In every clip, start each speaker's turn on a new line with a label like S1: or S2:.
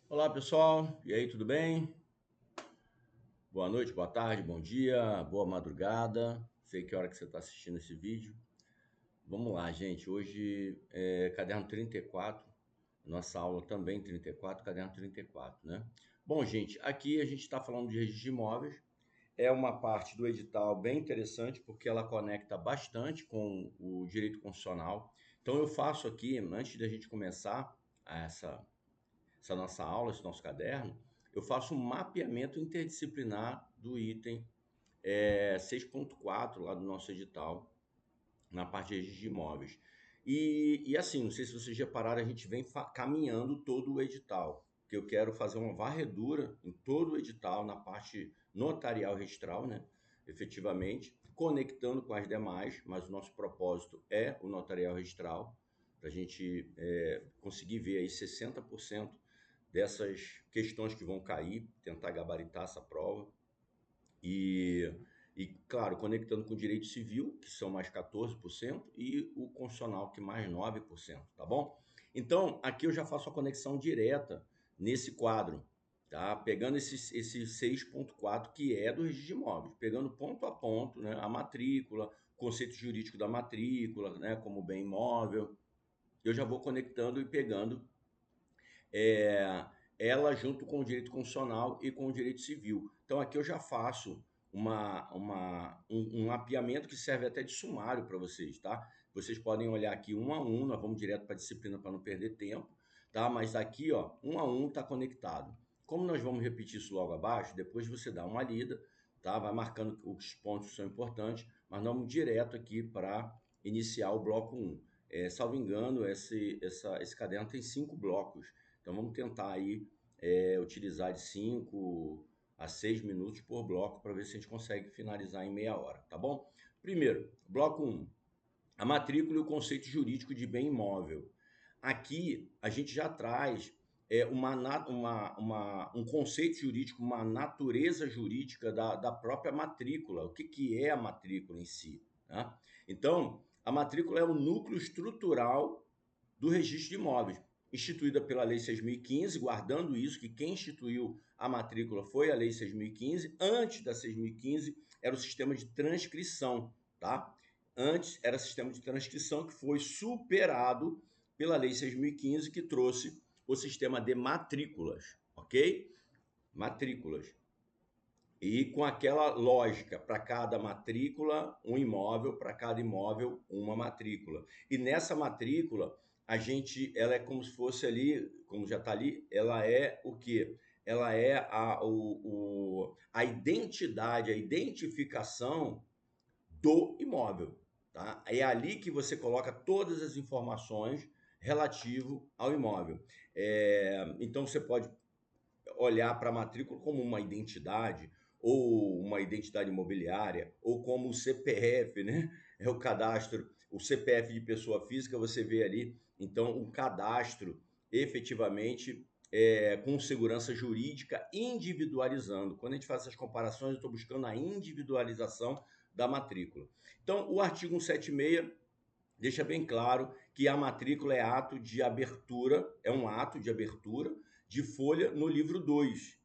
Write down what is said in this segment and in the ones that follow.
S1: Olá pessoal, e aí, tudo bem? Boa noite, boa tarde, bom dia, boa madrugada. Sei que hora que você está assistindo esse vídeo. Vamos lá, gente. Hoje é caderno 34, nossa aula também 34, caderno 34, né? Bom, gente, aqui a gente está falando de registro de imóveis. É uma parte do edital bem interessante porque ela conecta bastante com o direito constitucional. Então eu faço aqui, antes da gente começar essa nossa aula, esse nosso caderno, eu faço um mapeamento interdisciplinar do item 6.4 lá do nosso edital, na parte de registro de imóveis. E assim, não sei se vocês repararam, a gente vem caminhando todo o edital, que eu quero fazer uma varredura em todo o edital, na parte notarial registral, né? Efetivamente, conectando com as demais, mas o nosso propósito é o notarial registral, para a gente conseguir ver aí 60% dessas questões que vão cair, tentar gabaritar essa prova. E, claro, conectando com o direito civil, que são mais 14%, e o constitucional, que mais 9%, tá bom? Então, aqui eu já faço a conexão direta nesse quadro, tá? Pegando esse 6.4, que é do registro de imóveis, pegando ponto a ponto, né? A matrícula, conceito jurídico da matrícula, né? Como bem imóvel, eu já vou conectando e pegando é, ela junto com o direito constitucional e com o direito civil. Então aqui eu já faço um mapeamento que serve até de sumário para vocês, tá? Vocês podem olhar aqui um a um, nós vamos direto para a disciplina para não perder tempo, tá? Mas aqui, ó, um a um está conectado. Como nós vamos repetir isso logo abaixo, depois você dá uma lida, tá? Vai marcando os pontos que são importantes, mas nós vamos direto aqui para iniciar o bloco 1. Salvo engano, esse caderno tem 5 blocos. Então vamos tentar aí utilizar de 5 a 6 minutos por bloco para ver se a gente consegue finalizar em meia hora, tá bom? Primeiro, bloco 1, a matrícula e o conceito jurídico de bem imóvel. Aqui a gente já traz um conceito jurídico, uma natureza jurídica da própria matrícula. O que é a matrícula em si? Né? Então, a matrícula é o núcleo estrutural do registro de imóveis, instituída pela Lei 6.015, guardando isso, que quem instituiu a matrícula foi a Lei 6.015. Antes da 6.015 era o sistema de transcrição, tá? Antes era sistema de transcrição que foi superado pela Lei 6.015, que trouxe o sistema de matrículas, ok? Matrículas. E com aquela lógica, para cada matrícula, um imóvel, para cada imóvel, uma matrícula. E nessa matrícula, ela é como se fosse ali, como já está ali, ela é o quê? Ela é a identidade, a identificação do imóvel, tá? É ali que você coloca todas as informações relativo ao imóvel. Então você pode olhar para a matrícula como uma identidade, ou uma identidade imobiliária, ou como o CPF, né? É o cadastro, o CPF de pessoa física, você vê ali, então, um cadastro efetivamente com segurança jurídica, individualizando. Quando a gente faz essas comparações, eu estou buscando a individualização da matrícula. Então, o artigo 176 deixa bem claro que a matrícula é ato de abertura, é um ato de abertura de folha no livro 2.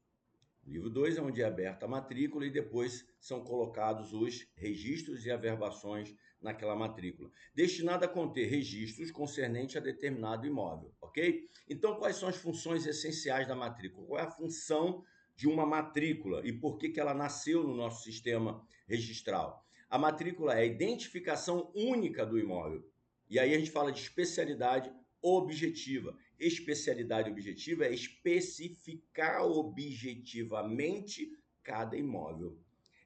S1: O livro 2 é onde é aberta a matrícula e depois são colocados os registros e averbações naquela matrícula, destinada a conter registros concernentes a determinado imóvel, ok? Então, quais são as funções essenciais da matrícula? Qual é a função de uma matrícula e por que ela nasceu no nosso sistema registral? A matrícula é a identificação única do imóvel. E aí a gente fala de especialidade objetiva. Especialidade objetiva é especificar objetivamente cada imóvel.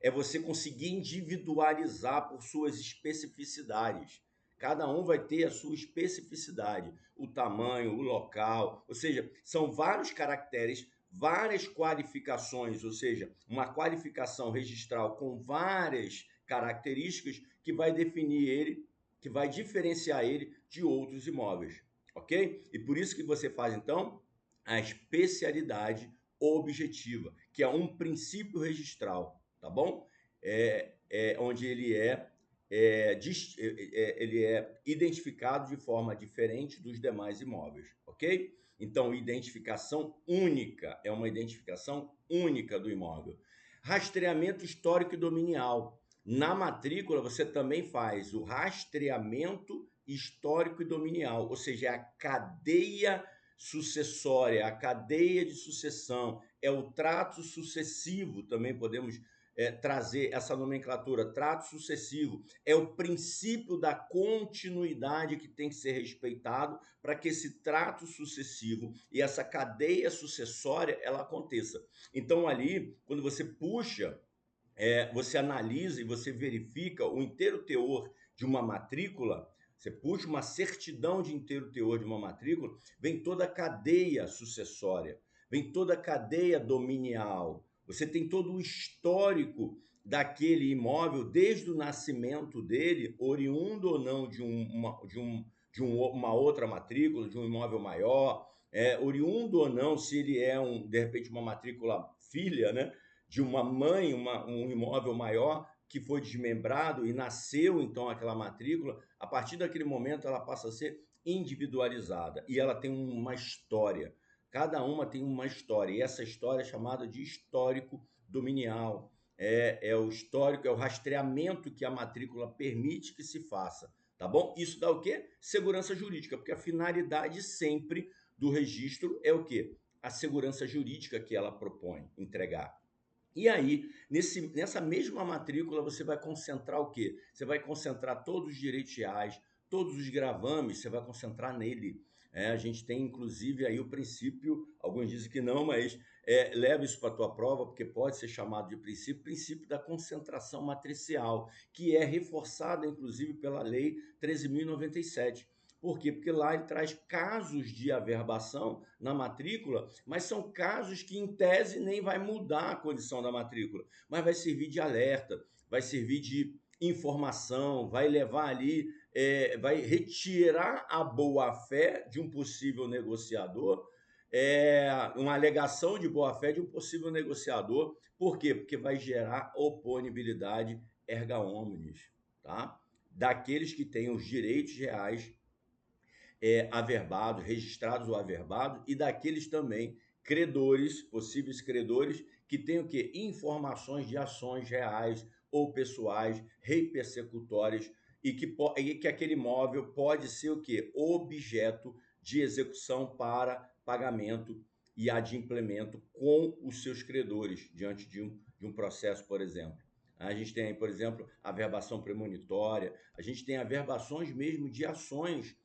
S1: É você conseguir individualizar por suas especificidades. Cada um vai ter a sua especificidade, o tamanho, o local, ou seja, são vários caracteres, várias qualificações, ou seja, uma qualificação registral com várias características que vai definir ele, que vai diferenciar ele de outros imóveis, ok? E por isso que você faz, então, a especialidade objetiva, que é um princípio registral, tá bom? Onde ele é identificado de forma diferente dos demais imóveis, ok? Então, identificação única, é uma identificação única do imóvel. Rastreamento histórico e dominial. Na matrícula, você também faz o rastreamento histórico e dominial, ou seja, é a cadeia sucessória, a cadeia de sucessão, é o trato sucessivo, também podemos trazer essa nomenclatura, trato sucessivo, é o princípio da continuidade que tem que ser respeitado para que esse trato sucessivo e essa cadeia sucessória ela aconteça. Então ali, quando você puxa, você analisa e você verifica o inteiro teor de uma matrícula, você puxa uma certidão de inteiro teor de uma matrícula, vem toda a cadeia sucessória, vem toda a cadeia dominial, você tem todo o histórico daquele imóvel, desde o nascimento dele, oriundo ou não de uma outra matrícula, de um imóvel maior, oriundo ou não, se ele é, de repente, uma matrícula filha, né? De uma mãe, um imóvel maior que foi desmembrado e nasceu então aquela matrícula, a partir daquele momento ela passa a ser individualizada e ela tem uma história. Cada uma tem uma história e essa história é chamada de histórico dominial. É o histórico, é o rastreamento que a matrícula permite que se faça, tá bom? Isso dá o quê? Segurança jurídica, porque a finalidade sempre do registro é o quê? A segurança jurídica que ela propõe entregar. E aí, nessa mesma matrícula, você vai concentrar o quê? Você vai concentrar todos os direitos reais, todos os gravames, você vai concentrar nele. A gente tem, inclusive, aí o princípio, alguns dizem que não, mas leva isso para a tua prova, porque pode ser chamado de princípio da concentração matricial, que é reforçada, inclusive, pela Lei 13.097. Por quê? Porque lá ele traz casos de averbação na matrícula, mas são casos que, em tese, nem vai mudar a condição da matrícula, mas vai servir de alerta, vai servir de informação, vai levar ali, vai retirar a boa-fé de um possível negociador, uma alegação de boa-fé de um possível negociador. Por quê? Porque vai gerar oponibilidade erga omnes, tá? Daqueles que têm os direitos reais averbados, registrados ou averbados, e daqueles também credores, possíveis credores, que têm o quê? Informações de ações reais ou pessoais, repersecutórias, e que aquele imóvel pode ser o quê? Objeto de execução para pagamento e adimplemento com os seus credores, diante de um processo, por exemplo. A gente tem aí, por exemplo, a averbação premonitória, a gente tem averbações mesmo de ações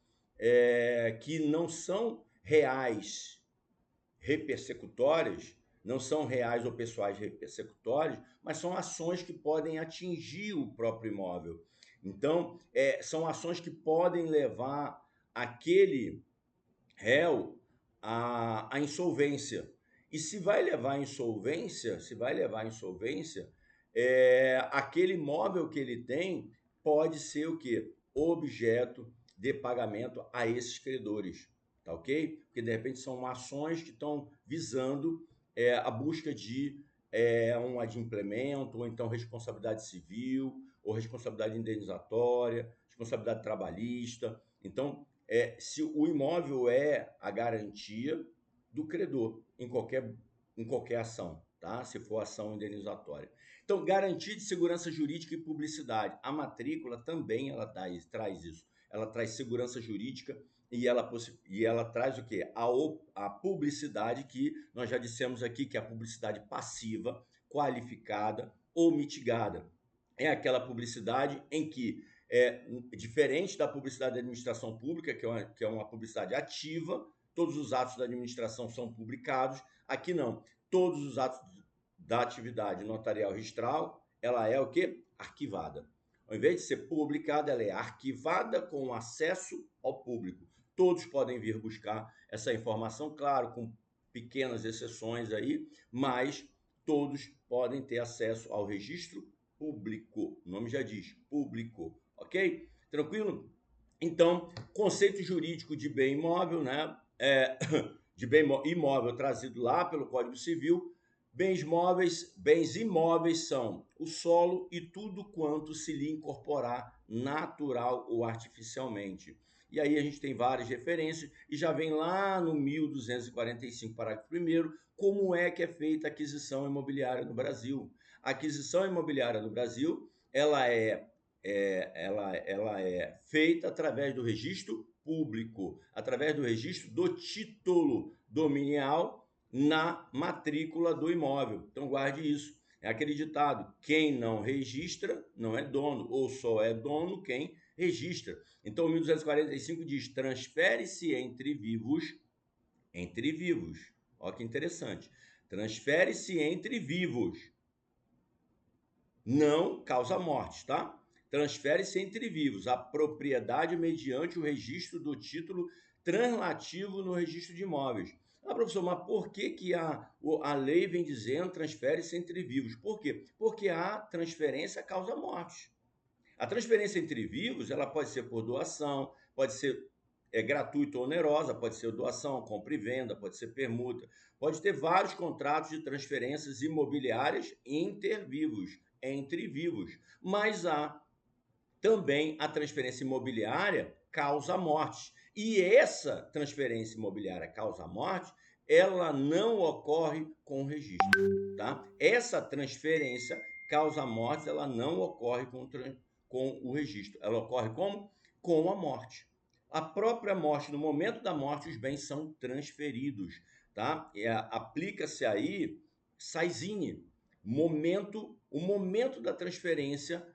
S1: que não são reais repersecutórias, não são reais ou pessoais repersecutórias, mas são ações que podem atingir o próprio imóvel. Então, são ações que podem levar aquele réu à insolvência. E se vai levar à insolvência, aquele imóvel que ele tem pode ser o quê? Objeto de pagamento a esses credores, tá ok? Porque de repente são ações que estão visando a busca de um adimplemento, ou então responsabilidade civil, ou responsabilidade indenizatória, responsabilidade trabalhista. Então, se o imóvel é a garantia do credor em qualquer ação, tá? Se for ação indenizatória. Então, garantia de segurança jurídica e publicidade. A matrícula também ela traz isso. Ela traz segurança jurídica e ela traz o quê? A publicidade, que nós já dissemos aqui que é a publicidade passiva, qualificada ou mitigada. É aquela publicidade em que diferente da publicidade da administração pública, que é uma publicidade ativa, todos os atos da administração são publicados. Aqui não. Todos os atos da atividade notarial registral, ela é o quê? Arquivada. Ao invés de ser publicada, ela é arquivada com acesso ao público. Todos podem vir buscar essa informação, claro, com pequenas exceções aí, mas todos podem ter acesso ao registro público. O nome já diz, público. Ok? Tranquilo? Então, conceito jurídico de bem imóvel, né? De bem imóvel trazido lá pelo Código Civil. Bens imóveis são o solo e tudo quanto se lhe incorporar natural ou artificialmente. E aí a gente tem várias referências e já vem lá no 1245, parágrafo 1º, como é que é feita a aquisição imobiliária no Brasil. A aquisição imobiliária no Brasil, ela é feita através do registro público, através do registro do título dominial na matrícula do imóvel. Então guarde isso. É aquele ditado: quem não registra não é dono, ou só é dono quem registra. Então, o 1245 diz: transfere-se entre vivos. Olha que interessante. Transfere-se entre vivos. Não causa morte, tá? Transfere-se entre vivos a propriedade mediante o registro do título translativo no registro de imóveis. Ah, professor, mas por que a lei vem dizendo transfere-se entre vivos? Por quê? Porque a transferência causa morte. A transferência entre vivos, ela pode ser por doação, pode ser gratuita ou onerosa, pode ser doação, compra e venda, pode ser permuta, pode ter vários contratos de transferências imobiliárias intervivos, entre vivos, mas há também a transferência imobiliária causa morte. E essa transferência imobiliária causa morte, ela não ocorre com o registro, tá? Essa transferência causa morte, ela não ocorre com o registro. Ela ocorre como? Com a morte. A própria morte, no momento da morte, os bens são transferidos, tá? Aplica-se aí Saizine, o momento da transferência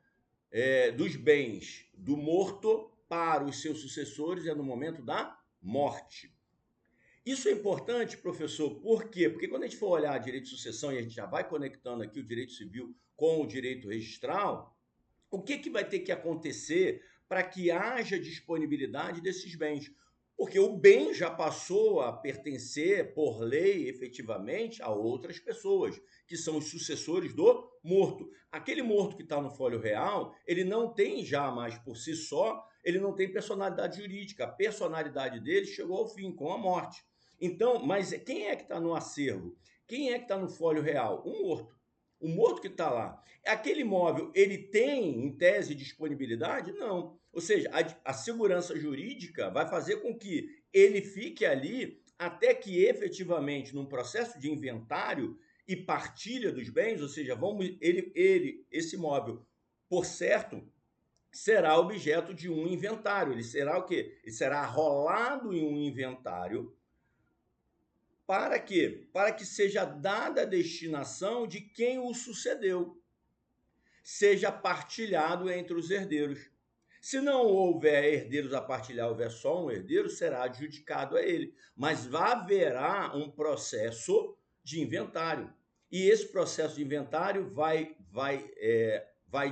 S1: dos bens do morto para os seus sucessores é no momento da morte. Isso é importante, professor, por quê? Porque quando a gente for olhar direito de sucessão e a gente já vai conectando aqui o direito civil com o direito registral, o que vai ter que acontecer para que haja disponibilidade desses bens? Porque o bem já passou a pertencer, por lei, efetivamente, a outras pessoas, que são os sucessores do morto. Aquele morto que está no folho real, ele não tem já mais por si só, ele não tem personalidade jurídica. A personalidade dele chegou ao fim, com a morte. Então, mas quem é que está no acervo? Quem é que está no folho real? O morto. O morto que está lá. Aquele imóvel, ele tem, em tese, disponibilidade? Não. Ou seja, a segurança jurídica vai fazer com que ele fique ali até que efetivamente, num processo de inventário e partilha dos bens, ou seja, esse imóvel, por certo, será objeto de um inventário. Ele será o quê? Ele será arrolado em um inventário. Para quê? Para que seja dada a destinação de quem o sucedeu, seja partilhado entre os herdeiros. Se não houver herdeiros a partilhar, houver só um herdeiro, será adjudicado a ele. Mas haverá um processo de inventário. E esse processo de inventário vai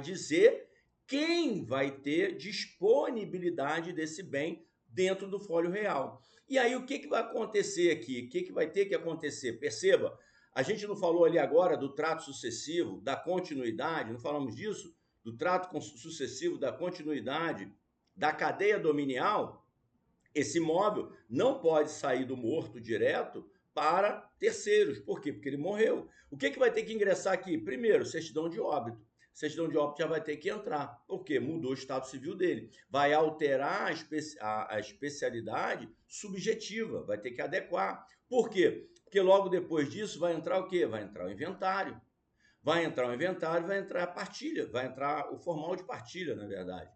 S1: dizer quem vai ter disponibilidade desse bem dentro do folho real. E aí o que vai acontecer aqui? O que vai ter que acontecer? Perceba, a gente não falou ali agora do trato sucessivo, da continuidade, não falamos disso? Do trato sucessivo, da continuidade, da cadeia dominial. Esse imóvel não pode sair do morto direto para terceiros. Por quê? Porque ele morreu. O que vai ter que ingressar aqui? Primeiro, certidão de óbito. Certidão de óbito já vai ter que entrar. Por quê? Mudou o estado civil dele. Vai alterar a especialidade subjetiva, vai ter que adequar. Por quê? Porque logo depois disso vai entrar o quê? Vai entrar o inventário. Vai entrar o inventário, vai entrar a partilha, vai entrar o formal de partilha, na verdade.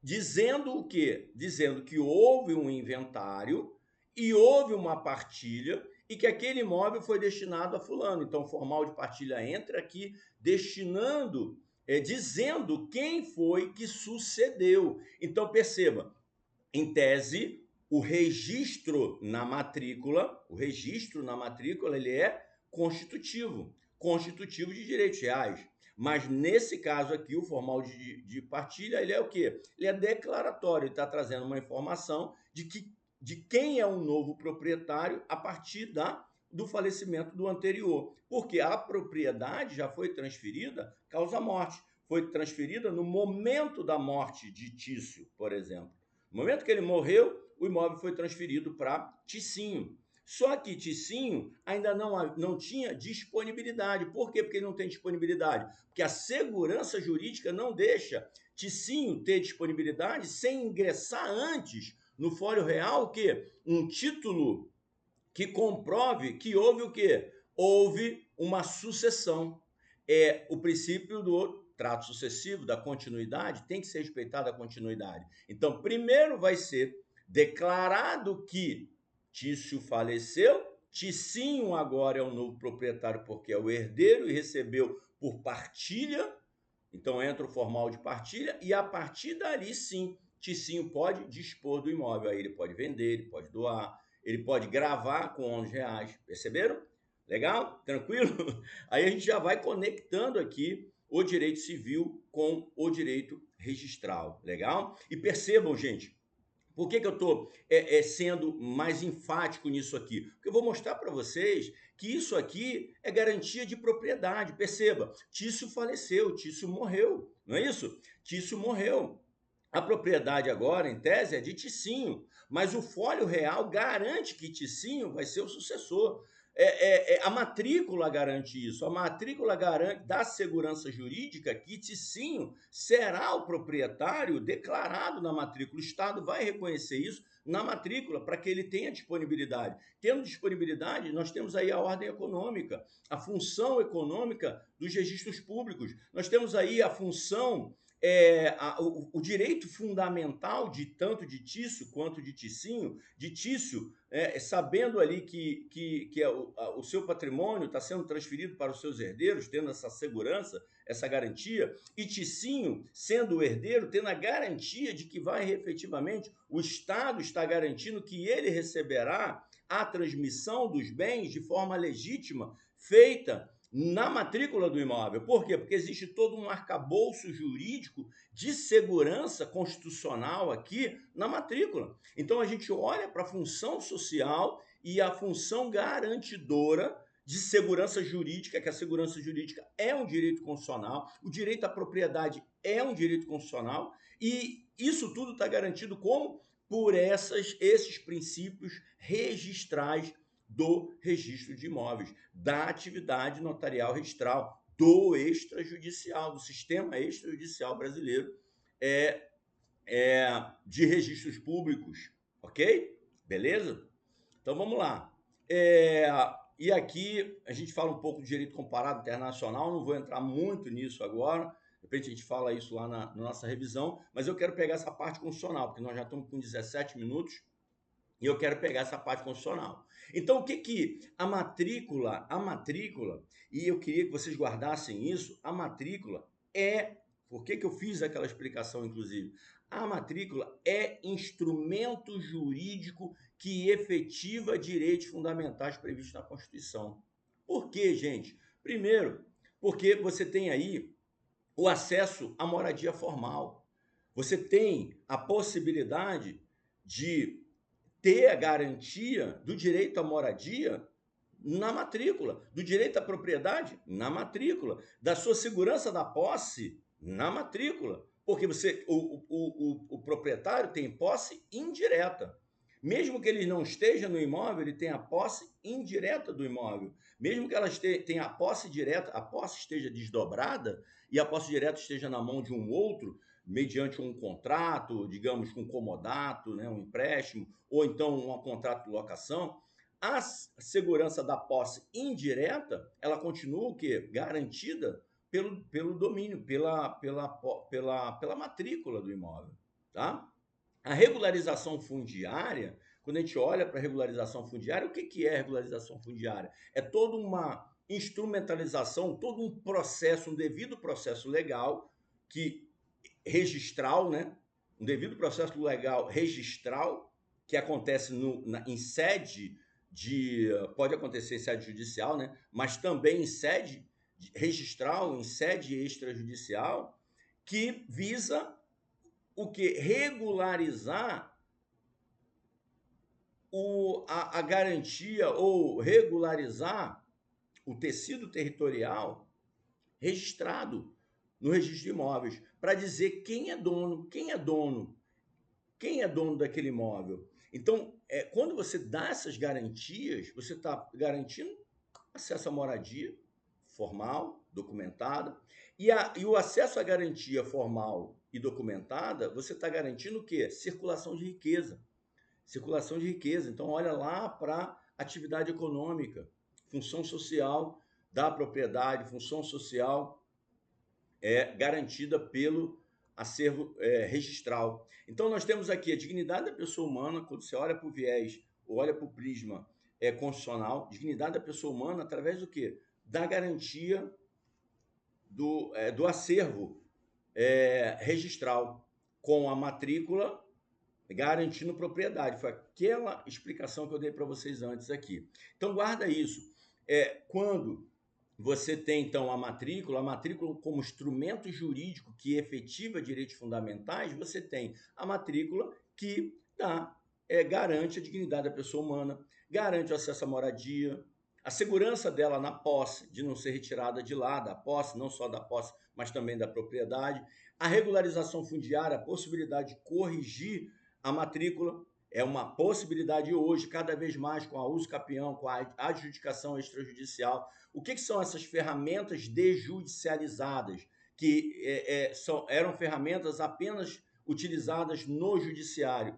S1: Dizendo o quê? Dizendo que houve um inventário e houve uma partilha e que aquele imóvel foi destinado a fulano. Então, o formal de partilha entra aqui destinando, dizendo quem foi que sucedeu. Então, perceba, em tese, o registro na matrícula, ele é constitutivo de direitos reais. Mas nesse caso aqui, o formal de partilha, ele é o quê? Ele é declaratório, ele está trazendo uma informação de quem é o novo proprietário a partir do falecimento do anterior. Porque a propriedade já foi transferida causa morte. Foi transferida no momento da morte de Tício, por exemplo. No momento que ele morreu, o imóvel foi transferido para Ticinho. Só que Ticinho ainda não tinha disponibilidade. Por quê? Porque ele não tem disponibilidade. Porque a segurança jurídica não deixa Ticinho ter disponibilidade sem ingressar antes no Fólio Real o quê? Um título que comprove que houve o quê? Houve uma sucessão. É o princípio do trato sucessivo, da continuidade, tem que ser respeitada a continuidade. Então, primeiro vai ser declarado que Tício faleceu, Ticinho agora é o novo proprietário porque é o herdeiro e recebeu por partilha, então entra o formal de partilha e a partir dali sim, Ticinho pode dispor do imóvel, aí ele pode vender, ele pode doar, ele pode gravar com R$ 11, perceberam? Legal? Tranquilo? Aí a gente já vai conectando aqui o direito civil com o direito registral, legal? E percebam, gente, por que eu estou sendo mais enfático nisso aqui? Porque eu vou mostrar para vocês que isso aqui é garantia de propriedade. Perceba, Tício faleceu, Tício morreu, não é isso? Tício morreu. A propriedade agora, em tese, é de Ticinho, mas o Fólio Real garante que Ticinho vai ser o sucessor. A matrícula garante isso, a matrícula garante da segurança jurídica que Ticinho será o proprietário declarado na matrícula. O Estado vai reconhecer isso na matrícula para que ele tenha disponibilidade. Tendo disponibilidade, nós temos aí a ordem econômica, a função econômica dos registros públicos. Nós temos aí a função o direito fundamental de tanto de Tício quanto de Ticinho, de Tício, sabendo ali que o seu patrimônio está sendo transferido para os seus herdeiros, tendo essa segurança, essa garantia, e Ticinho, sendo o herdeiro, tendo a garantia de que vai efetivamente, o Estado está garantindo que ele receberá a transmissão dos bens de forma legítima, feita na matrícula do imóvel. Por quê? Porque existe todo um arcabouço jurídico de segurança constitucional aqui na matrícula. Então a gente olha para a função social e a função garantidora de segurança jurídica, que a segurança jurídica é um direito constitucional, o direito à propriedade é um direito constitucional, e isso tudo está garantido como? Por esses princípios registrais do registro de imóveis, da atividade notarial registral, do extrajudicial, do sistema extrajudicial brasileiro de registros públicos, ok? Beleza? Então vamos lá. E aqui a gente fala um pouco de direito comparado internacional, não vou entrar muito nisso agora, de repente a gente fala isso lá na nossa revisão, mas eu quero pegar essa parte constitucional, porque nós já estamos com 17 minutos, e eu quero pegar essa parte constitucional. Então, o que a matrícula, e eu queria que vocês guardassem isso, a matrícula por que eu fiz aquela explicação, inclusive? A matrícula é instrumento jurídico que efetiva direitos fundamentais previstos na Constituição. Por quê, gente? Primeiro, porque você tem aí o acesso à moradia formal. Você tem a possibilidade de ter a garantia do direito à moradia na matrícula, do direito à propriedade na matrícula, da sua segurança da posse na matrícula, porque o proprietário tem posse indireta. Mesmo que ele não esteja no imóvel, ele tem a posse indireta do imóvel. Mesmo que ela tenha a posse direta, a posse esteja desdobrada e a posse direta esteja na mão de um outro, mediante um contrato, digamos, com comodato, né, um empréstimo, ou então um contrato de locação, a segurança da posse indireta, ela continua o quê? Garantida pelo domínio, pela matrícula do imóvel, tá? A regularização fundiária, quando a gente olha para a regularização fundiária, o que é regularização fundiária? É toda uma instrumentalização, todo um processo, um devido processo legal registral, né? Um devido processo legal registral que acontece em sede pode acontecer em sede judicial, né? Mas também em sede registral, em sede extrajudicial, que visa o que? Regularizar a garantia ou regularizar o tecido territorial registrado no registro de imóveis, para dizer quem é dono daquele imóvel. Então, quando você dá essas garantias, você está garantindo acesso à moradia, formal, documentada, e o acesso à garantia formal e documentada, você está garantindo o quê? Circulação de riqueza. Circulação de riqueza. Então, olha lá para atividade econômica, função social da propriedade, função social garantida pelo acervo registral. Então, nós temos aqui a dignidade da pessoa humana, quando você olha para o viés ou olha para o prisma constitucional, dignidade da pessoa humana através do quê? Da garantia do acervo registral, com a matrícula garantindo propriedade. Foi aquela explicação que eu dei para vocês antes aqui. Então, guarda isso. Quando você tem, então, a matrícula como instrumento jurídico que efetiva direitos fundamentais, você tem a matrícula que garante a dignidade da pessoa humana, garante o acesso à moradia, a segurança dela na posse, de não ser retirada de lá da posse, não só da posse, mas também da propriedade, a regularização fundiária, a possibilidade de corrigir a matrícula, é uma possibilidade hoje, cada vez mais com a uso capião, com a adjudicação extrajudicial. O que são essas ferramentas desjudicializadas, que eram ferramentas apenas utilizadas no judiciário?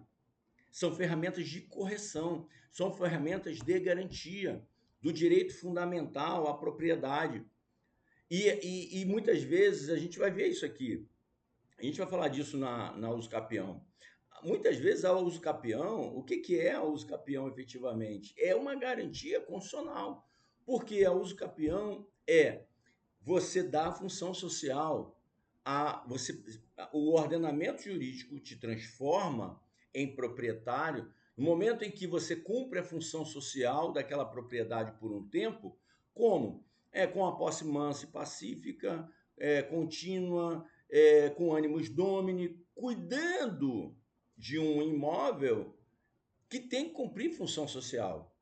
S1: São ferramentas de correção, são ferramentas de garantia do direito fundamental à propriedade. E muitas vezes a gente vai ver isso aqui. A gente vai falar disso na uso capião. Muitas vezes a uso capião, o que é a uso capião efetivamente? É uma garantia constitucional, porque a uso capião você dar função social, o ordenamento jurídico te transforma em proprietário no momento em que você cumpre a função social daquela propriedade por um tempo, como? Com a posse mansa e pacífica, contínua, com ânimos domini, cuidando de um imóvel que tem que cumprir função social.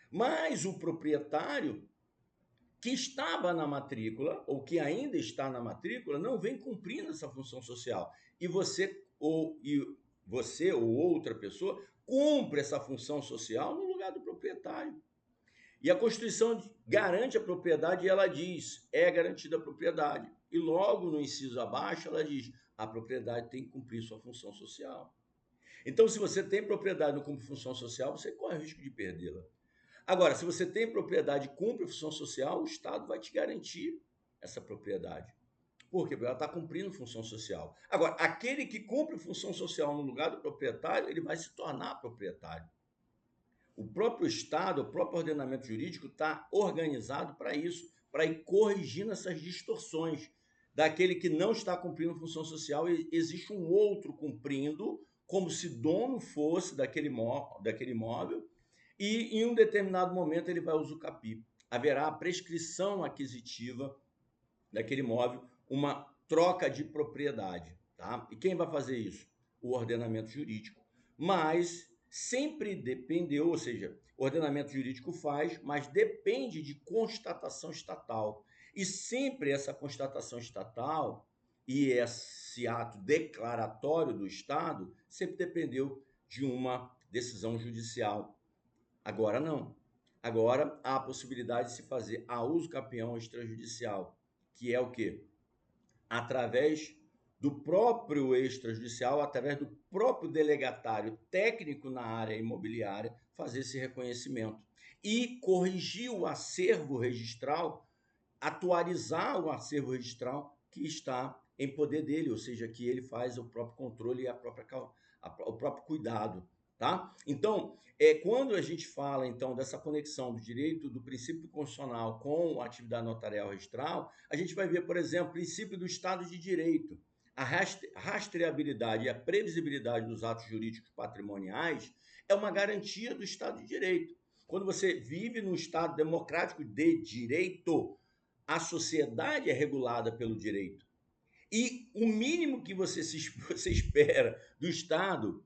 S1: Mas o proprietário que estava na matrícula, ou que ainda está na matrícula, não vem cumprindo essa função social. E você ou outra pessoa cumpre essa função social no lugar do proprietário. E a Constituição garante a propriedade e ela diz, é garantida a propriedade. E logo no inciso abaixo ela diz, a propriedade tem que cumprir sua função social. Então, se você tem propriedade e não cumpre função social, você corre o risco de perdê-la. Agora, se você tem propriedade e cumpre função social, o Estado vai te garantir essa propriedade. Por quê? Porque ela está cumprindo função social. Agora, aquele que cumpre função social no lugar do proprietário, ele vai se tornar proprietário. O próprio Estado, o próprio ordenamento jurídico está organizado para isso, para ir corrigindo essas distorções. Daquele que não está cumprindo função social, existe um outro cumprindo, como se dono fosse daquele imóvel, e em um determinado momento ele vai usucapiar. Haverá a prescrição aquisitiva daquele imóvel, uma troca de propriedade. Tá? E quem vai fazer isso? O ordenamento jurídico. Mas sempre dependeu, ou seja, o ordenamento jurídico faz, mas depende de constatação estatal. E sempre essa constatação estatal e esse ato declaratório do Estado sempre dependeu de uma decisão judicial. Agora não. Agora há a possibilidade de se fazer a uso capião extrajudicial, que é o quê? Através do próprio extrajudicial, através do próprio delegatário técnico na área imobiliária, fazer esse reconhecimento. E corrigir o acervo registral, atualizar o acervo registral que está em poder dele, ou seja, que ele faz o próprio controle e o próprio cuidado. Tá? Então, quando a gente fala então dessa conexão do direito do princípio constitucional com a atividade notarial registral, a gente vai ver, por exemplo, o princípio do Estado de Direito. A rastreabilidade e a previsibilidade dos atos jurídicos patrimoniais é uma garantia do Estado de Direito. Quando você vive num Estado democrático de direito, a sociedade é regulada pelo direito. E o mínimo que você espera do Estado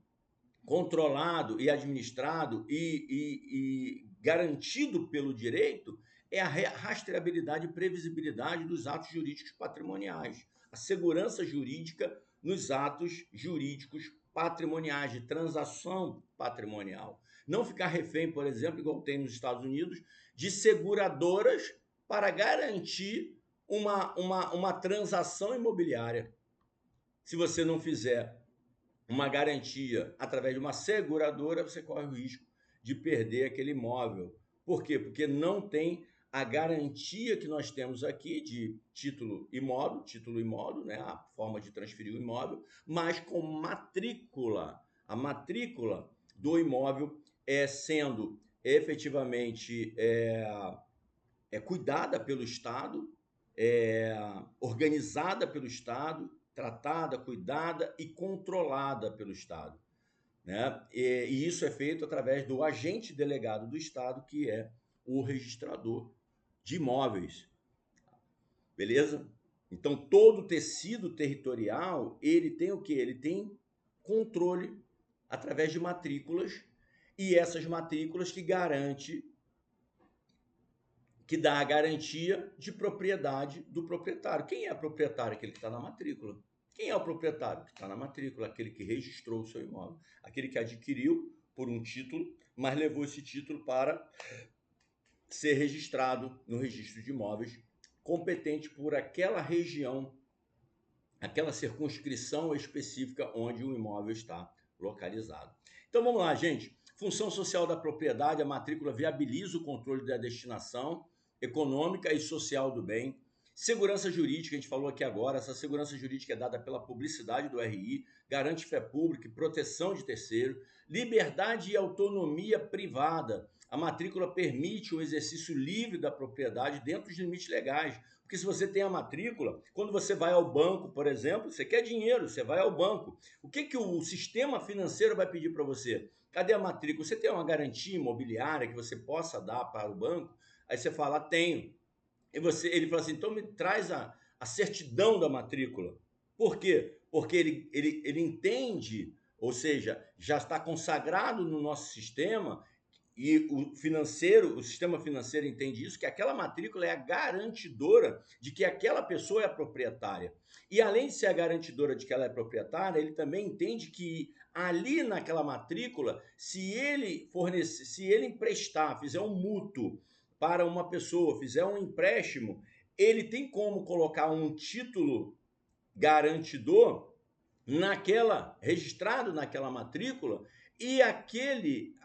S1: controlado e administrado e garantido pelo direito é a rastreabilidade e previsibilidade dos atos jurídicos patrimoniais, a segurança jurídica nos atos jurídicos patrimoniais, de transação patrimonial. Não ficar refém, por exemplo, igual tem nos Estados Unidos, de seguradoras para garantir uma transação imobiliária. Se você não fizer uma garantia através de uma seguradora, você corre o risco de perder aquele imóvel. Por quê? Porque não tem a garantia que nós temos aqui de título e módulo, né? A forma de transferir o imóvel, mas com matrícula. A matrícula do imóvel sendo efetivamente cuidada pelo Estado, organizada pelo Estado, tratada, cuidada e controlada pelo Estado, né? E isso é feito através do agente delegado do Estado, que é o registrador de imóveis, beleza? Então, todo o tecido territorial, ele tem o quê? Ele tem controle através de matrículas, e essas matrículas que dá a garantia de propriedade do proprietário. Quem é o proprietário? Aquele que está na matrícula. Quem é o proprietário? Que está na matrícula, aquele que registrou o seu imóvel, aquele que adquiriu por um título, mas levou esse título para ser registrado no registro de imóveis, competente por aquela região, aquela circunscrição específica onde o imóvel está localizado. Então vamos lá, gente. Função social da propriedade, a matrícula viabiliza o controle da destinação econômica e social do bem. Segurança jurídica, a gente falou aqui agora, essa segurança jurídica é dada pela publicidade do RI, garante fé pública e proteção de terceiro. Liberdade e autonomia privada. A matrícula permite o exercício livre da propriedade dentro dos limites legais. Porque se você tem a matrícula, quando você vai ao banco, por exemplo, você quer dinheiro, você vai ao banco. O que o sistema financeiro vai pedir para você? Cadê a matrícula? Você tem uma garantia imobiliária que você possa dar para o banco? Aí você fala, tenho. E ele fala assim, então me traz a certidão da matrícula. Por quê? Porque ele entende, ou seja, já está consagrado no nosso sistema, e o sistema financeiro entende isso, que aquela matrícula é a garantidora de que aquela pessoa é a proprietária. E além de ser a garantidora de que ela é proprietária, ele também entende que ali naquela matrícula, se ele emprestar, fizer um mútuo para uma pessoa, fizer um empréstimo, ele tem como colocar um título garantidor registrado naquela matrícula, e aquele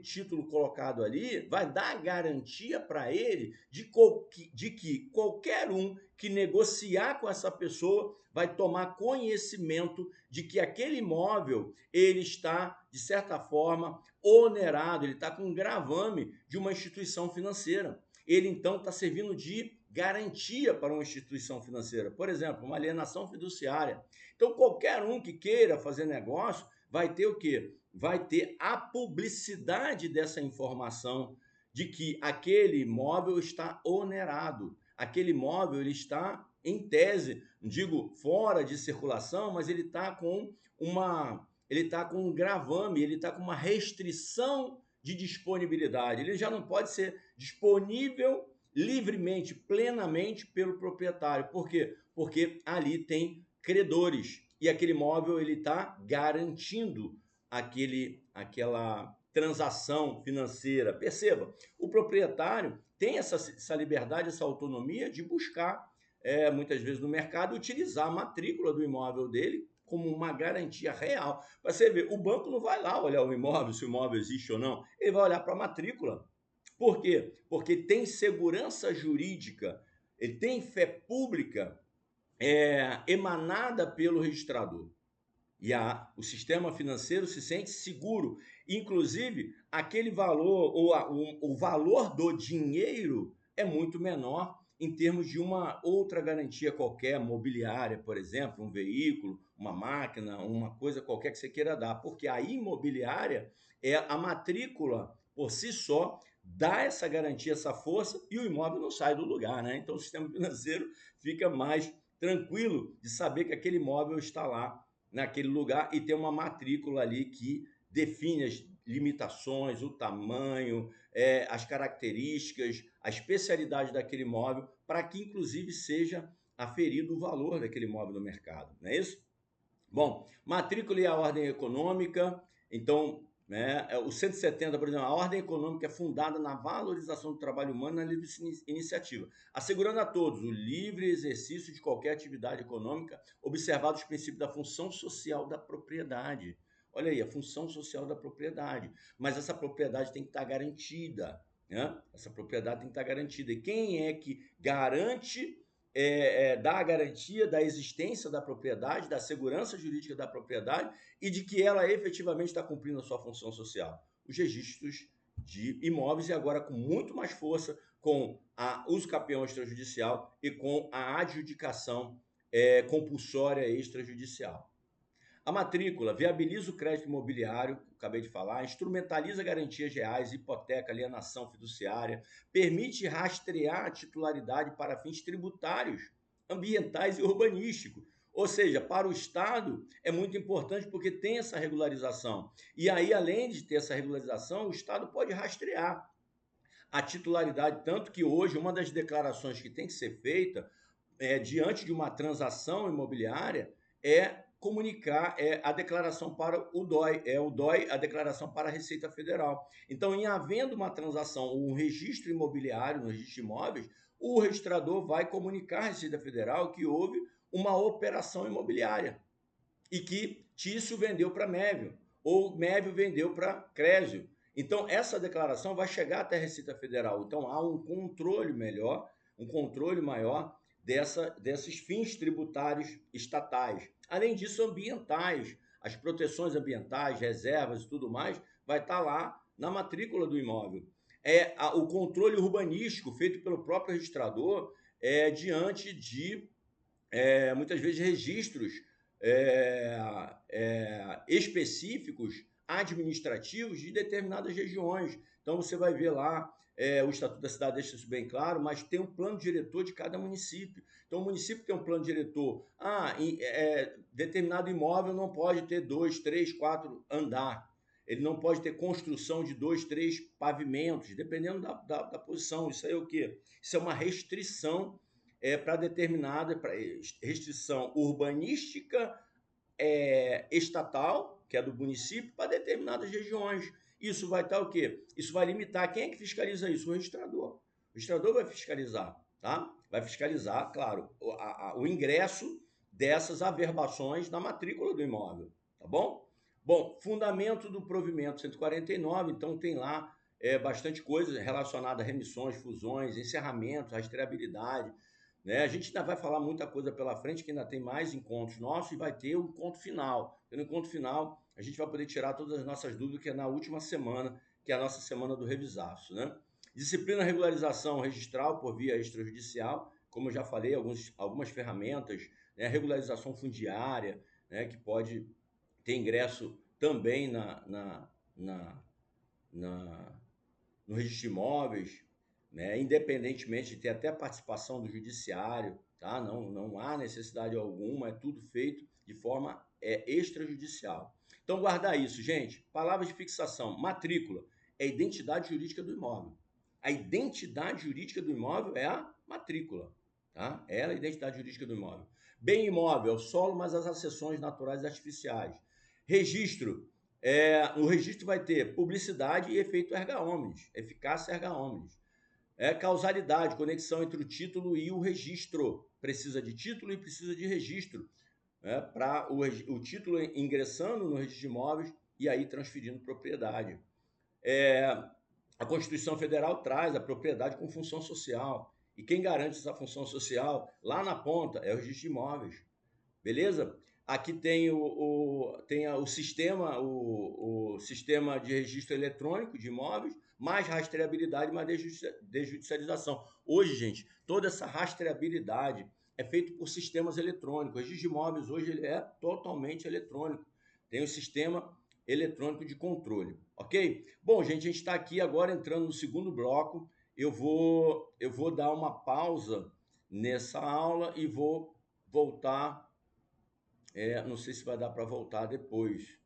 S1: título colocado ali vai dar garantia para ele de que qualquer um que negociar com essa pessoa vai tomar conhecimento de que aquele imóvel ele está, de certa forma, onerado, ele está com um gravame de uma instituição financeira. Ele, então, está servindo de garantia para uma instituição financeira. Por exemplo, uma alienação fiduciária. Então, qualquer um que queira fazer negócio vai ter o quê? Vai ter a publicidade dessa informação de que aquele imóvel está onerado. Aquele imóvel ele está, em tese, não digo fora de circulação, mas ele está com um gravame, ele está com uma restrição de disponibilidade. Ele já não pode ser disponível livremente, plenamente pelo proprietário. Por quê? Porque ali tem credores e aquele imóvel ele está garantindo aquela transação financeira. Perceba, o proprietário tem essa liberdade, essa autonomia de buscar, muitas vezes no mercado, utilizar a matrícula do imóvel dele como uma garantia real. Você vê, o banco não vai lá olhar o imóvel, se o imóvel existe ou não, ele vai olhar para a matrícula. Por quê? Porque tem segurança jurídica, ele tem fé pública emanada pelo registrador. E o sistema financeiro se sente seguro. Inclusive, aquele valor, o valor do dinheiro é muito menor em termos de uma outra garantia qualquer, mobiliária, por exemplo, um veículo, uma máquina, uma coisa qualquer que você queira dar. Porque a imobiliária, a matrícula, por si só, dá essa garantia, essa força, e o imóvel não sai do lugar, né? Então, o sistema financeiro fica mais tranquilo de saber que aquele imóvel está lá naquele lugar e tem uma matrícula ali que define as limitações, o tamanho, as características, a especialidade daquele imóvel, para que inclusive seja aferido o valor daquele imóvel no mercado, não é isso? Bom, matrícula e a ordem econômica, então né? O 170, por exemplo, a ordem econômica é fundada na valorização do trabalho humano e na livre iniciativa, assegurando a todos o livre exercício de qualquer atividade econômica, observados os princípios da função social da propriedade. Olha aí, a função social da propriedade. Mas essa propriedade tem que estar garantida, né? Essa propriedade tem que estar garantida. E quem é que garante, dá a garantia da existência da propriedade, da segurança jurídica da propriedade e de que ela efetivamente está cumprindo a sua função social? Os registros de imóveis, e agora com muito mais força, com a uso capião extrajudicial e com a adjudicação compulsória extrajudicial. A matrícula viabiliza o crédito imobiliário, acabei de falar, instrumentaliza garantias reais, hipoteca, alienação fiduciária, permite rastrear a titularidade para fins tributários, ambientais e urbanísticos. Ou seja, para o Estado é muito importante porque tem essa regularização. E aí, além de ter essa regularização, o Estado pode rastrear a titularidade, tanto que hoje uma das declarações que tem que ser feita diante de uma transação imobiliária comunicar a declaração para o DOI, a declaração para a Receita Federal. Então, em havendo uma transação, um registro imobiliário, no registro de imóveis, o registrador vai comunicar à Receita Federal que houve uma operação imobiliária e que Tício vendeu para Mévio, ou Mévio vendeu para Crésio. Então, essa declaração vai chegar até a Receita Federal. Então, há um controle melhor, um controle maior desses fins tributários estatais. Além disso, ambientais, as proteções ambientais, reservas e tudo mais, vai estar lá na matrícula do imóvel. O controle urbanístico feito pelo próprio registrador diante de, muitas vezes, registros específicos administrativos de determinadas regiões. Então, você vai ver lá, o Estatuto da Cidade deixa isso bem claro, mas tem um plano diretor de cada município. Então, o município tem um plano diretor. Determinado imóvel não pode ter 2, 3, 4 andar. Ele não pode ter construção de 2, 3 pavimentos, dependendo da posição. Isso aí é o quê? Isso é uma restrição para determinada restrição urbanística estatal, que é do município, para determinadas regiões. Isso vai estar o quê? Isso vai limitar. Quem é que fiscaliza isso? O registrador. O registrador vai fiscalizar, tá? Vai fiscalizar, claro, o ingresso dessas averbações na matrícula do imóvel, tá bom? Bom, fundamento do provimento 149, então tem lá bastante coisa relacionada a remissões, fusões, encerramentos, rastreabilidade, né? A gente ainda vai falar muita coisa pela frente, que ainda tem mais encontros nossos e vai ter o encontro final. E no encontro final, a gente vai poder tirar todas as nossas dúvidas, que é na última semana, que é a nossa semana do revisaço, né? Disciplina regularização registral por via extrajudicial, como eu já falei, algumas ferramentas, né? Regularização fundiária, né? Que pode ter ingresso também na, no registro de imóveis, né? Independentemente de ter até participação do judiciário, tá? Não há necessidade alguma, é tudo feito de forma extrajudicial. Então, guardar isso, gente. Palavras de fixação. Matrícula é a identidade jurídica do imóvel. A identidade jurídica do imóvel é a matrícula, tá? Ela é a identidade jurídica do imóvel. Bem imóvel é o solo, mas as acessões naturais e artificiais. Registro o registro vai ter publicidade e efeito erga omnes, eficácia erga omnes. Causalidade, conexão entre o título e o registro. Precisa de título e precisa de registro. Para o título ingressando no registro de imóveis e aí transferindo propriedade. A Constituição Federal traz a propriedade com função social. E quem garante essa função social lá na ponta é o registro de imóveis. Beleza? Aqui tem o sistema de registro eletrônico de imóveis, mais rastreabilidade, mais desjudicialização. Hoje, gente, toda essa rastreabilidade é feita por sistemas eletrônicos. O registro de imóveis hoje ele é totalmente eletrônico. Tem um sistema eletrônico de controle, ok? Bom, gente, a gente está aqui agora entrando no segundo bloco. Eu vou dar uma pausa nessa aula e vou voltar. Não sei se vai dar para voltar depois.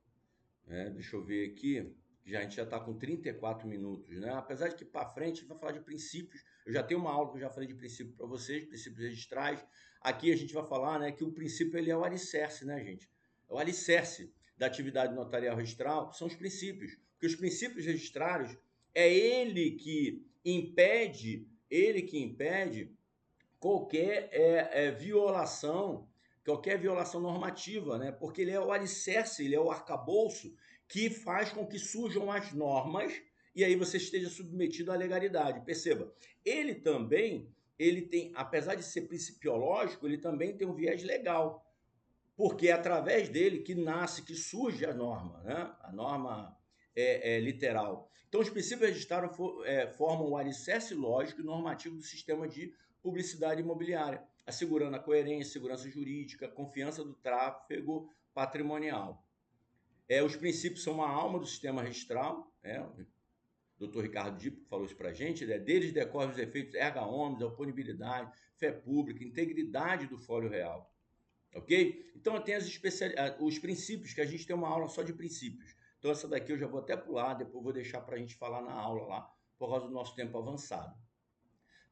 S1: Deixa eu ver aqui. A gente já está com 34 minutos, né? Apesar de que para frente a gente vai falar de princípios. Eu já tenho uma aula que eu já falei de princípio para vocês, princípios registrais. Aqui a gente vai falar, né, que o princípio ele é o alicerce, né, gente? É o alicerce da atividade notarial registral, são os princípios. Porque os princípios registrários é ele que impede qualquer violação normativa, né? Porque ele é o alicerce, ele é o arcabouço que faz com que surjam as normas e aí você esteja submetido à legalidade. Perceba, ele tem, apesar de ser principiológico, ele também tem um viés legal, porque é através dele que nasce, que surge a norma, né? A norma literal. Então, os princípios registrados formam o alicerce lógico e normativo do sistema de publicidade imobiliária, assegurando a coerência, segurança jurídica, confiança do tráfego patrimonial. Os princípios são uma alma do sistema registral, o Dr. Ricardo Dipp falou isso para a gente, né? Deles decorrem os efeitos erga omnes, a oponibilidade, fé pública, integridade do fólio real. Ok? Então tem os princípios, que a gente tem uma aula só de princípios. Então essa daqui eu já vou até pular, depois vou deixar para a gente falar na aula lá, por causa do nosso tempo avançado.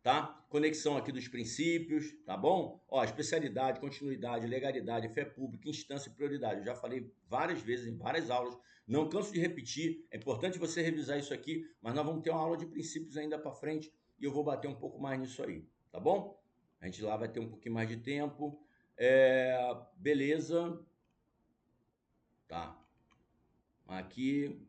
S1: Tá? Conexão aqui dos princípios, tá bom? Ó, especialidade, continuidade, legalidade, fé pública, instância e prioridade. Eu já falei várias vezes em várias aulas, não canso de repetir, é importante você revisar isso aqui, mas nós vamos ter uma aula de princípios ainda para frente e eu vou bater um pouco mais nisso aí, tá bom? A gente lá vai ter um pouquinho mais de tempo. Beleza. Tá. Aqui,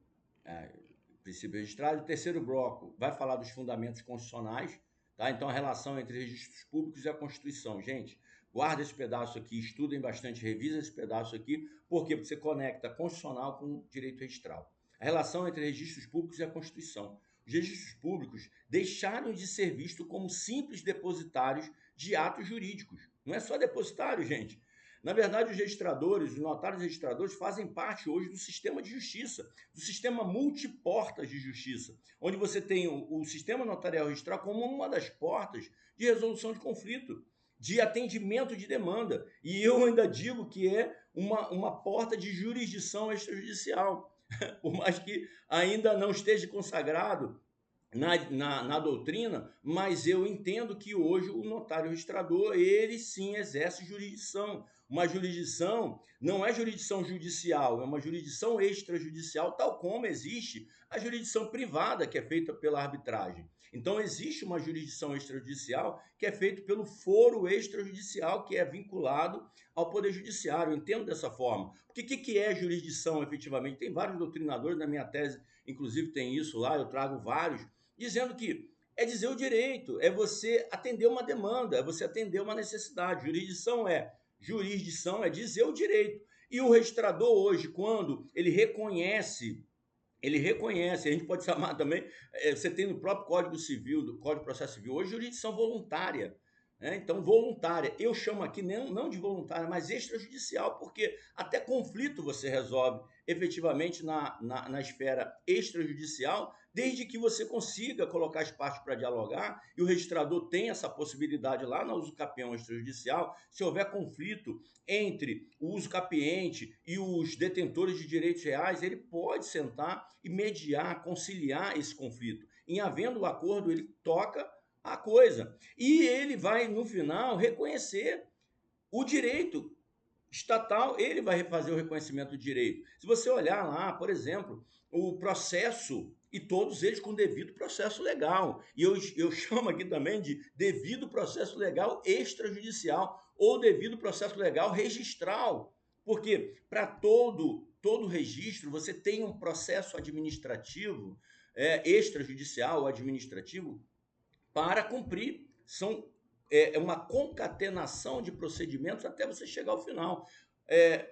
S1: princípio registrado. O terceiro bloco vai falar dos fundamentos constitucionais, tá? Então, a relação entre registros públicos e a Constituição. Gente, guarda esse pedaço aqui, estudem bastante, revisa esse pedaço aqui, por quê? Porque você conecta constitucional com direito registral. A relação entre registros públicos e a Constituição. Os registros públicos deixaram de ser vistos como simples depositários de atos jurídicos. Não é só depositário, gente. Na verdade, os notários registradores fazem parte hoje do sistema de justiça, do sistema multiportas de justiça, onde você tem o sistema notarial registral como uma das portas de resolução de conflito, de atendimento de demanda. E eu ainda digo que é uma porta de jurisdição extrajudicial, por mais que ainda não esteja consagrado na doutrina, mas eu entendo que hoje o notário registrador, ele sim exerce jurisdição. Uma jurisdição não é jurisdição judicial, é uma jurisdição extrajudicial, tal como existe a jurisdição privada, que é feita pela arbitragem. Então, existe uma jurisdição extrajudicial que é feita pelo foro extrajudicial, que é vinculado ao Poder Judiciário. Eu entendo dessa forma. Porque o que é jurisdição, efetivamente? Tem vários doutrinadores na minha tese, inclusive tem isso lá, eu trago vários, dizendo que é dizer o direito, é você atender uma demanda, é você atender uma necessidade. Jurisdição é dizer o direito. E o registrador hoje, quando ele reconhece, a gente pode chamar também, você tem no próprio Código Civil, do Código de Processo Civil, hoje jurisdição voluntária. Então, voluntária. Eu chamo aqui não de voluntária, mas extrajudicial, porque até conflito você resolve efetivamente na esfera extrajudicial, desde que você consiga colocar as partes para dialogar, e o registrador tem essa possibilidade lá no uso capião extrajudicial. Se houver conflito entre o uso capiente e os detentores de direitos reais, ele pode sentar e mediar, conciliar esse conflito. Em havendo o acordo, ele toca a coisa. E ele vai, no final, reconhecer o direito estatal, ele vai fazer o reconhecimento do direito. Se você olhar lá, por exemplo, o processo, e todos eles com devido processo legal. E eu chamo aqui também de devido processo legal extrajudicial ou devido processo legal registral. Porque para todo registro você tem um processo administrativo, extrajudicial ou administrativo, para cumprir. É uma concatenação de procedimentos até você chegar ao final.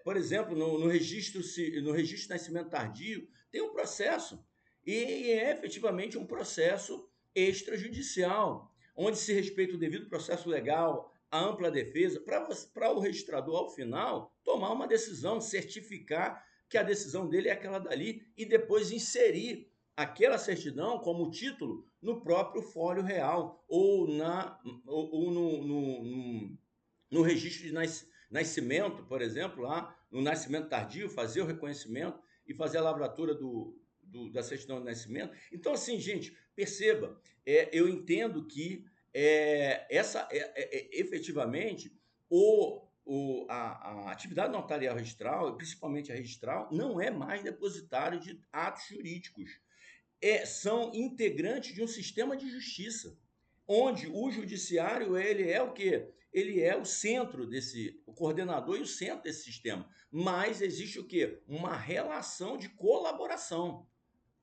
S1: Por exemplo, no registro de nascimento tardio, tem um processo, e é efetivamente um processo extrajudicial, onde se respeita o devido processo legal, a ampla defesa, para o registrador, ao final, tomar uma decisão, certificar que a decisão dele é aquela dali, e depois inserir aquela certidão como título no próprio fólio real ou no registro de nascimento, por exemplo, lá no nascimento tardio, fazer o reconhecimento e fazer a lavratura da certidão de nascimento. Então, assim, gente, perceba, eu entendo que efetivamente a atividade notarial registral, principalmente a registral, não é mais depositário de atos jurídicos. São integrantes de um sistema de justiça, onde o judiciário ele é o quê? Ele é o centro o coordenador e o centro desse sistema. Mas existe o quê? Uma relação de colaboração.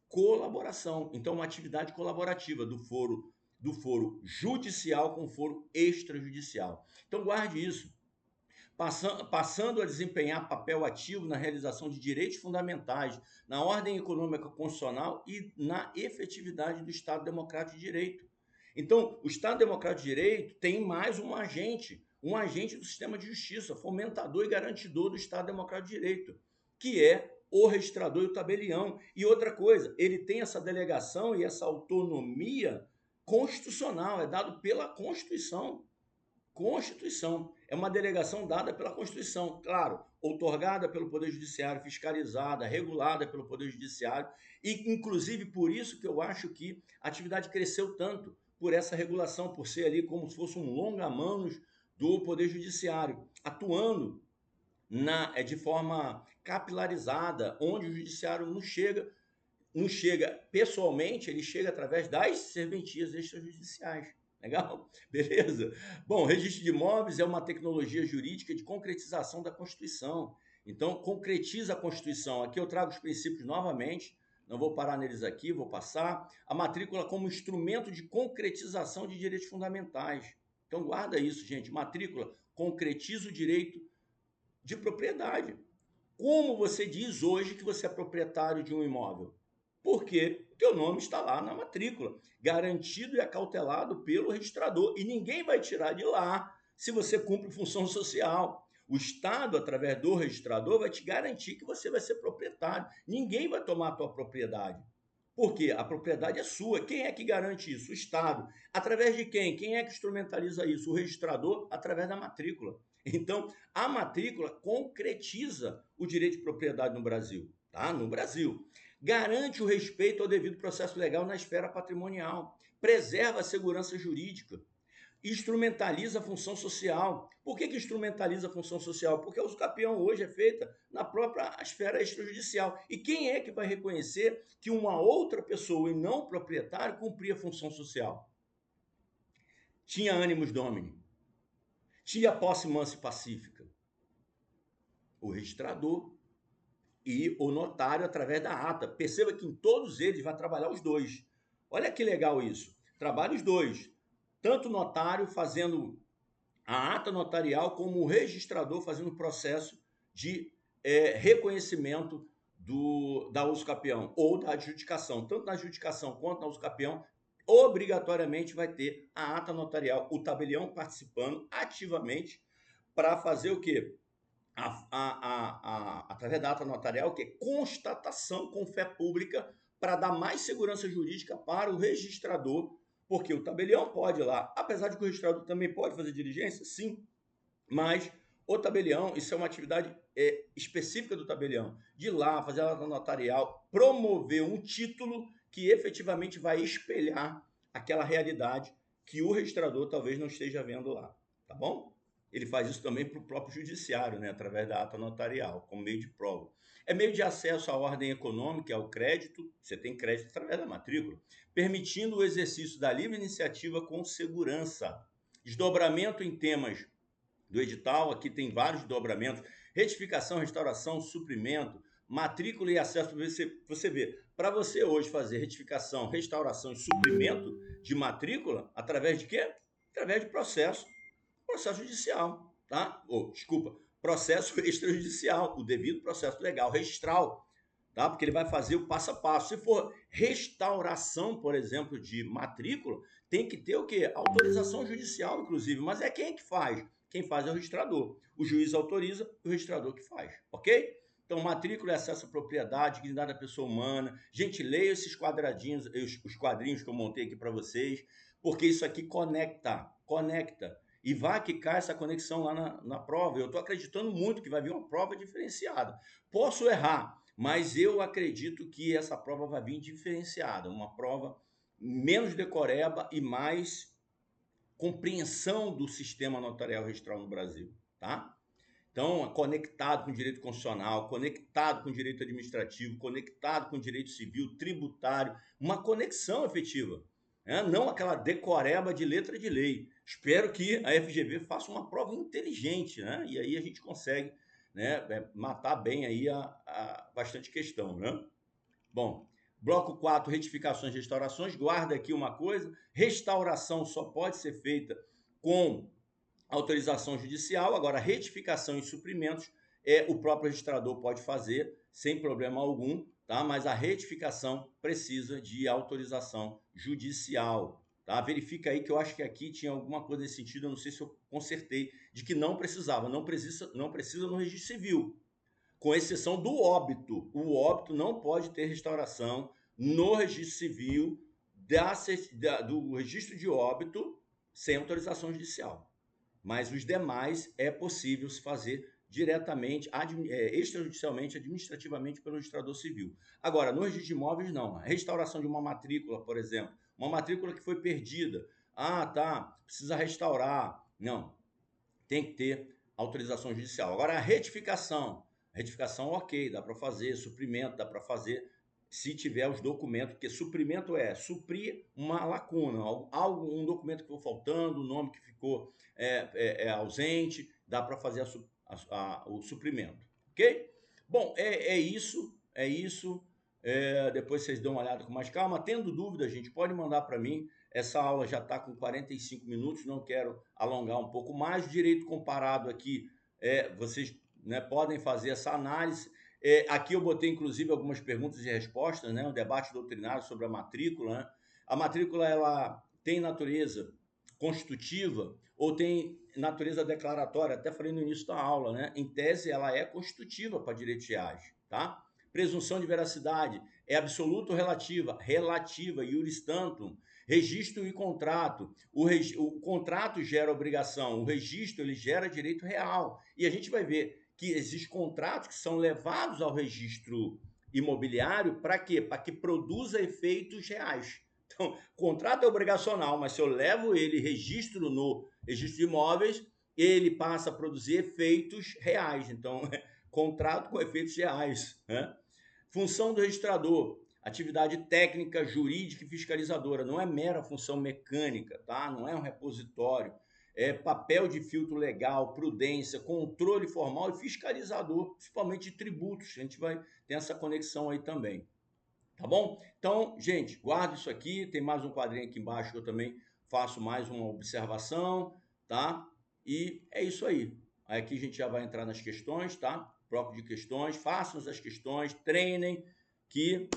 S1: Colaboração. Então, uma atividade colaborativa do foro judicial com o foro extrajudicial. Então, guarde isso. Passando a desempenhar papel ativo na realização de direitos fundamentais, na ordem econômica constitucional e na efetividade do Estado Democrático de Direito. Então, o Estado Democrático de Direito tem mais um agente do sistema de justiça, fomentador e garantidor do Estado Democrático de Direito, que é o registrador e o tabelião. E outra coisa, ele tem essa delegação e essa autonomia constitucional, é dado pela Constituição. Constituição. É uma delegação dada pela Constituição, claro, outorgada pelo Poder Judiciário, fiscalizada, regulada pelo Poder Judiciário, e inclusive por isso que eu acho que a atividade cresceu tanto, por essa regulação, por ser ali como se fosse um longa-manos do Poder Judiciário, atuando de forma capilarizada, onde o Judiciário não chega pessoalmente, ele chega através das serventias extrajudiciais. Legal? Beleza? Bom, registro de imóveis é uma tecnologia jurídica de concretização da Constituição. Então, concretiza a Constituição. Aqui eu trago os princípios novamente, não vou parar neles aqui, vou passar. A matrícula como instrumento de concretização de direitos fundamentais. Então, guarda isso, gente. Matrícula concretiza o direito de propriedade. Como você diz hoje que você é proprietário de um imóvel? Porque o teu nome está lá na matrícula, garantido e acautelado pelo registrador, e ninguém vai tirar de lá se você cumpre função social. O Estado, através do registrador, vai te garantir que você vai ser proprietário. Ninguém vai tomar a tua propriedade. Porque a propriedade é sua. Quem é que garante isso? O Estado. Através de quem? Quem é que instrumentaliza isso? O registrador, através da matrícula. Então, a matrícula concretiza o direito de propriedade no Brasil, tá? No Brasil. Garante o respeito ao devido processo legal na esfera patrimonial. Preserva a segurança jurídica. Instrumentaliza a função social. Por que instrumentaliza a função social? Porque a usucapião hoje é feita na própria esfera extrajudicial. E quem é que vai reconhecer que uma outra pessoa e não o proprietário cumpria a função social? Tinha ânimos domini. Tinha posse mansa e pacífica. O registrador e o notário através da ata. Perceba que em todos eles vai trabalhar os dois. Olha que legal isso. Trabalha os dois. Tanto o notário fazendo a ata notarial, como o registrador fazendo o processo de reconhecimento da usucapião ou da adjudicação. Tanto na adjudicação quanto na usucapião, obrigatoriamente vai ter a ata notarial, o tabelião participando ativamente para fazer o quê? Através da ata notarial, que é constatação com fé pública para dar mais segurança jurídica para o registrador, porque o tabelião pode ir lá, apesar de que o registrador também pode fazer diligência, sim, mas o tabelião, isso é uma atividade específica do tabelião, de ir lá, fazer a ata notarial, promover um título que efetivamente vai espelhar aquela realidade que o registrador talvez não esteja vendo lá, tá bom? Ele faz isso também para o próprio judiciário, né, através da ata notarial, como meio de prova. É meio de acesso à ordem econômica, ao crédito, você tem crédito através da matrícula, permitindo o exercício da livre iniciativa com segurança. Desdobramento em temas do edital, aqui tem vários desdobramentos, retificação, restauração, suprimento, matrícula e acesso. Você vê, para você hoje fazer retificação, restauração e suprimento de matrícula, através de quê? Através de processo judicial, tá? Desculpa, processo extrajudicial, o devido processo legal, registral, tá? Porque ele vai fazer o passo a passo. Se for restauração, por exemplo, de matrícula, tem que ter o quê? Autorização judicial, inclusive, mas é quem que faz? Quem faz é o registrador. O juiz autoriza, o registrador que faz, ok? Então, matrícula é acesso à propriedade, dignidade da pessoa humana. Gente, leia esses quadradinhos, os quadrinhos que eu montei aqui para vocês, porque isso aqui conecta. E vai que cai essa conexão lá na prova. Eu estou acreditando muito que vai vir uma prova diferenciada. Posso errar, mas eu acredito que essa prova vai vir diferenciada. Uma prova menos decoreba e mais compreensão do sistema notarial registral no Brasil, tá? Então, conectado com o direito constitucional, conectado com o direito administrativo, conectado com o direito civil, tributário, uma conexão efetiva, né? Não aquela decoreba de letra de lei. Espero que a FGV faça uma prova inteligente, né? E aí a gente consegue, né, matar bem aí a bastante questão, né? Bom, bloco 4, retificações e restaurações. Guarda aqui uma coisa: restauração só pode ser feita com autorização judicial. Agora, retificação e suprimentos o próprio registrador pode fazer sem problema algum, tá? Mas a retificação precisa de autorização judicial, tá? Verifica aí que eu acho que aqui tinha alguma coisa nesse sentido, eu não sei se eu consertei, de que não precisava, não precisa no registro civil, com exceção do óbito. O óbito não pode ter restauração no registro civil do registro de óbito sem autorização judicial. Mas os demais é possível se fazer diretamente, extrajudicialmente, administrativamente pelo registrador civil. Agora, no registro de imóveis, não. A restauração de uma matrícula, por exemplo, uma matrícula que foi perdida. Ah, tá, precisa restaurar. Não, tem que ter autorização judicial. Agora, a retificação, ok, dá para fazer, suprimento, dá para fazer, se tiver os documentos, porque suprimento é suprir uma lacuna, um documento que ficou faltando, o nome que ficou ausente, dá para fazer o suprimento, ok? Bom, é isso, é isso. Depois vocês dão uma olhada com mais calma. Tendo dúvida, gente, pode mandar para mim. Essa aula já está com 45 minutos, não quero alongar um pouco mais. O direito comparado aqui, vocês, né, podem fazer essa análise. Aqui eu botei, inclusive, algumas perguntas e respostas, né, um debate doutrinário sobre a matrícula. Né? A matrícula, ela tem natureza constitutiva ou tem natureza declaratória? Até falei no início da aula, né? Em tese, ela é constitutiva para direitos reais, tá? Presunção de veracidade é absoluta ou relativa? Relativa, iuris tantum. Registro e contrato. O contrato gera obrigação, o registro ele gera direito real. E a gente vai ver que existem contratos que são levados ao registro imobiliário para quê? Para que produza efeitos reais. Então, contrato é obrigacional, mas se eu levo ele registro no registro de imóveis, ele passa a produzir efeitos reais. Então, contrato com efeitos reais, né? Função do registrador: atividade técnica, jurídica e fiscalizadora. Não é mera função mecânica, tá? Não é um repositório. É papel de filtro legal, prudência, controle formal e fiscalizador, principalmente de tributos. A gente vai ter essa conexão aí também. Tá bom? Então, gente, guarda isso aqui. Tem mais um quadrinho aqui embaixo que eu também faço mais uma observação, tá? E é isso aí. Aqui a gente já vai entrar nas questões, tá? Bloco de questões. Façam as questões, treinem, que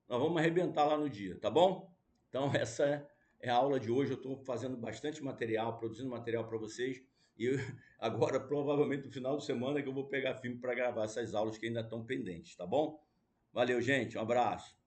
S1: nós vamos arrebentar lá no dia, tá bom? Então, essa é a aula de hoje. Eu estou fazendo bastante material, produzindo material para vocês. E agora, provavelmente, no final de semana, que eu vou pegar filme para gravar essas aulas que ainda estão pendentes, tá bom? Valeu, gente. Um abraço.